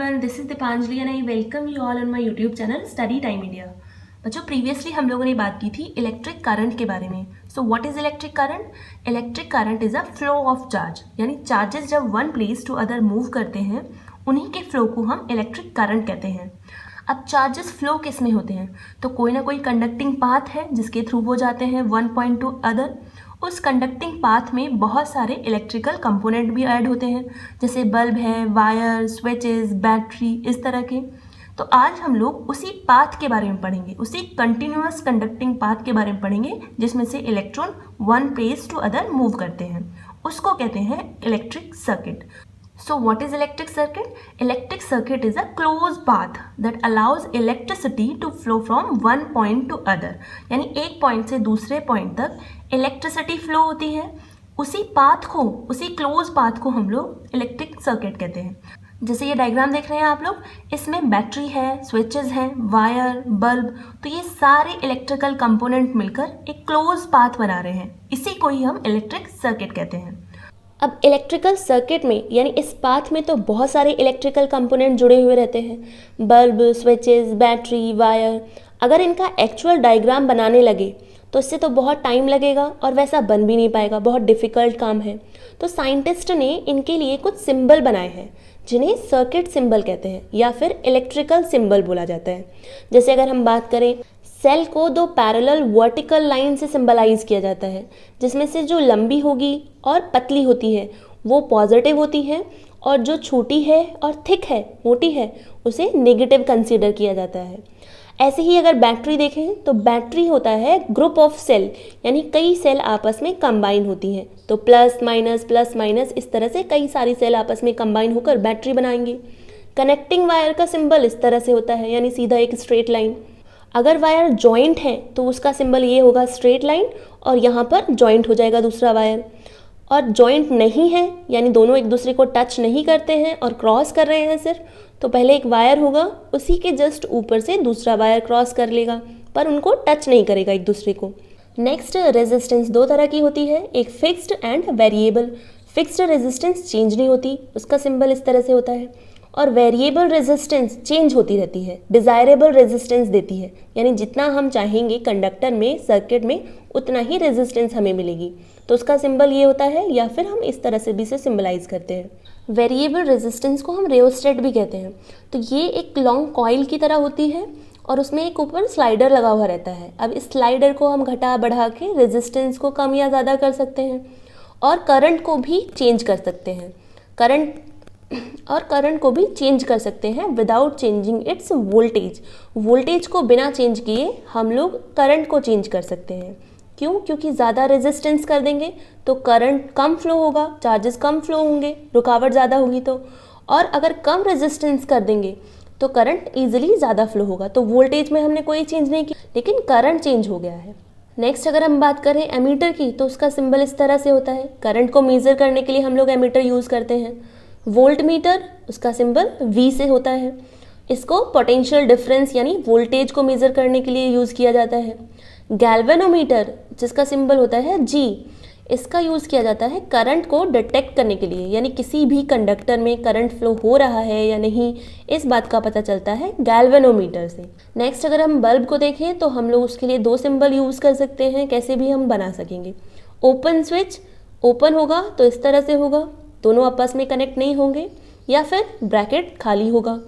everyone, this is Dipanjali and I welcome you all on my YouTube channel Study Time India। बच्चों previously हम लोगों ने बात की थी इलेक्ट्रिक करंट के बारे में। So what is electric current? Electric current is a flow of charge, यानी चार्जेस जब one place to other move करते हैं उन्हीं के फ्लो को हम इलेक्ट्रिक करंट कहते हैं। अब चार्जेस फ्लो किस में होते हैं? तो कोई ना कोई कंडक्टिंग पाथ है जिसके थ्रू वो जाते हैं वन पॉइंट टू अदर। उस कंडक्टिंग पाथ में बहुत सारे इलेक्ट्रिकल कंपोनेंट भी ऐड होते हैं, जैसे बल्ब है, वायर, स्विचेस, बैटरी, इस तरह के। तो आज हम लोग उसी पाथ के बारे में पढ़ेंगे, उसी कंटिन्यूअस कंडक्टिंग पाथ के बारे में पढ़ेंगे जिसमें से electron one place to other move करते हैं। उसको कहते हैं electric circuit. So what is electric circuit? Electric circuit is a closed path that allows electricity to flow from one point to other। यानी एक पॉइंट से दूसरे पॉइंट तक इलेक्ट्रिसिटी फ्लो होती है। उसी पाथ को, उसी क्लोज पाथ को हम लोग इलेक्ट्रिक सर्किट कहते हैं। जैसे ये डायग्राम देख रहे हैं आप लोग, इसमें बैटरी है, स्विचेस हैं, वायर, बल्ब, तो ये सारे इलेक्ट्रिकल कंपोनेंट मिलकर एक क्लोज पाथ बना रहे हैं। इसी को ही हम इलेक्ट्रिक सर्किट कहते हैं। अब इलेक्ट्रिकल सर्किट में यानी इस पाथ में तो बहुत सारे इलेक्ट्रिकल कंपोनेंट जुड़े हुए रहते हैं, बल्ब, स्विचेस, बैटरी, वायर। अगर इनका एक्चुअल डायग्राम बनाने लगे तो इससे तो बहुत टाइम लगेगा और वैसा बन भी नहीं पाएगा, बहुत डिफ़िकल्ट काम है। तो साइंटिस्ट ने इनके लिए कुछ सिंबल बनाए हैं जिन्हें सर्किट सिंबल कहते हैं या फिर इलेक्ट्रिकल सिंबल बोला जाता है। जैसे अगर हम बात करें, सेल को दो पैरेलल वर्टिकल लाइन से सिंबलाइज किया जाता है, जिसमें से जो लंबी होगी और पतली होती है वो पॉजिटिव होती है, और जो छोटी है और थिक है, मोटी है, उसे नेगेटिव कंसीडर किया जाता है। ऐसे ही अगर बैटरी देखें तो बैटरी होता है ग्रुप ऑफ सेल, यानी कई सेल आपस में कंबाइन होती हैं। तो प्लस माइनस इस तरह से कई सारी सेल आपस में कंबाइन होकर बैटरी बनाएंगे। कनेक्टिंग वायर का सिंबल इस तरह से होता है, यानी सीधा एक स्ट्रेट लाइन। अगर वायर जॉइंट है तो उसका सिंबल ये होगा स्ट्रेट लाइन, और यहाँ पर जॉइंट हो जाएगा दूसरा वायर। और जॉइंट नहीं है यानी दोनों एक दूसरे को टच नहीं करते हैं और क्रॉस कर रहे हैं सिर्फ, तो पहले एक वायर होगा, उसी के जस्ट ऊपर से दूसरा वायर क्रॉस कर लेगा, पर उनको टच नहीं करेगा एक दूसरे को। नेक्स्ट, रेजिस्टेंस दो तरह की होती है, एक fixed and variable. Fixed resistance change नहीं होती, उसका सिंबल इस तरह से होता है, और वेरिएबल रेजिस्टेंस चेंज होती रहती है, डिज़ायरेबल रेजिस्टेंस देती है, यानी जितना हम चाहेंगे कंडक्टर में, सर्किट में, उतना ही रेजिस्टेंस हमें मिलेगी। तो उसका सिंबल ये होता है, या फिर हम इस तरह से भी इसे सिंबलाइज करते हैं। वेरिएबल रेजिस्टेंस को हम रियोस्टेट भी कहते हैं। तो ये एक लॉन्ग कॉइल की तरह होती है और उसमें एक ऊपर स्लाइडर लगा हुआ रहता है। अब इस स्लाइडर को हम घटा बढ़ा के रेजिस्टेंस को कम या ज़्यादा कर सकते हैं, और करंट को भी चेंज कर सकते हैं। करंट को भी चेंज कर सकते हैं without changing it's voltage. Voltage को बिना चेंज किए हम लोग करंट को चेंज कर सकते हैं। क्यों? क्योंकि ज़्यादा रेजिस्टेंस कर देंगे तो करंट कम फ्लो होगा, चार्जेस कम फ्लो होंगे, रुकावट ज़्यादा होगी तो। और अगर कम रेजिस्टेंस कर देंगे तो करंट ईजिली ज़्यादा फ्लो होगा। तो वोल्टेज में हमने कोई चेंज नहीं किया, लेकिन करंट चेंज हो गया है। नेक्स्ट, अगर हम बात करें एमीटर की, तो उसका सिंबल इस तरह से होता है। करंट को मेज़र करने के लिए हम लोग एमीटर यूज़ करते हैं। वोल्ट मीटर, उसका सिंबल V से होता है। इसको पोटेंशियल डिफरेंस यानी वोल्टेज को मेज़र करने के लिए यूज़ किया जाता है। गैल्वेनोमीटर, जिसका सिंबल होता है G, इसका यूज़ किया जाता है करंट को डिटेक्ट करने के लिए, यानी किसी भी कंडक्टर में करंट फ्लो हो रहा है या नहीं, इस बात का पता चलता है गैल्वेनोमीटर से। नेक्स्ट, अगर हम बल्ब को देखें तो हम लोग उसके लिए दो सिंबल यूज़ कर सकते हैं, कैसे भी हम बना सकेंगे। ओपन स्विच, ओपन होगा तो इस तरह से होगा, दोनों आपस में कनेक्ट नहीं होंगे, या फिर ब्रैकेट खाली होगा।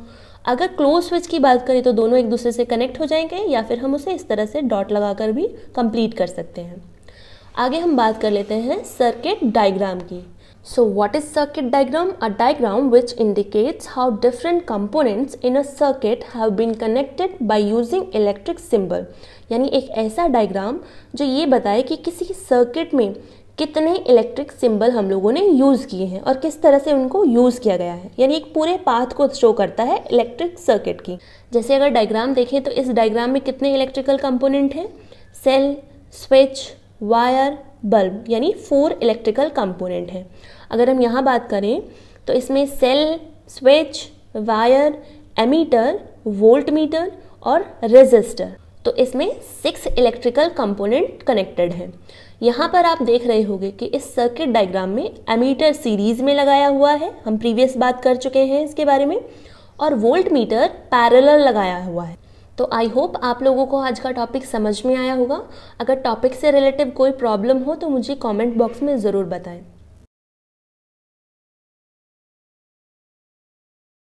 अगर क्लोज स्विच की बात करें तो दोनों एक दूसरे से कनेक्ट हो जाएंगे, या फिर हम उसे इस तरह से डॉट लगाकर भी कंप्लीट कर सकते हैं। आगे हम बात कर लेते हैं सर्किट डायग्राम की। So what is circuit diagram? A diagram which indicates how different components in a circuit have been connected by using electric symbol. यानी एक ऐसा डायग्राम जो ये बताए कि किसी सर्किट में कितने इलेक्ट्रिक सिंबल हम लोगों ने यूज़ किए हैं और किस तरह से उनको यूज़ किया गया है, यानी एक पूरे पाथ को शो करता है इलेक्ट्रिक सर्किट की। जैसे अगर डायग्राम देखें तो इस डायग्राम में कितने इलेक्ट्रिकल कंपोनेंट हैं? सेल, स्विच, वायर, बल्ब, यानी 4 इलेक्ट्रिकल कंपोनेंट हैं। अगर हम यहाँ बात करें तो इसमें cell, switch, wire, ammeter, voltmeter और रेजिस्टर, तो इसमें 6 इलेक्ट्रिकल कंपोनेंट कनेक्टेड हैं। यहाँ पर आप देख रहे होंगे कि इस सर्किट डायग्राम में एमीटर सीरीज में लगाया हुआ है, हम प्रीवियस बात कर चुके हैं इसके बारे में, और वोल्ट मीटर पैरेलल लगाया हुआ है। तो आई होप आप लोगों को आज का टॉपिक समझ में आया होगा। अगर टॉपिक से रिलेटिव कोई प्रॉब्लम हो तो मुझे कमेंट बॉक्स में ज़रूर बताएं।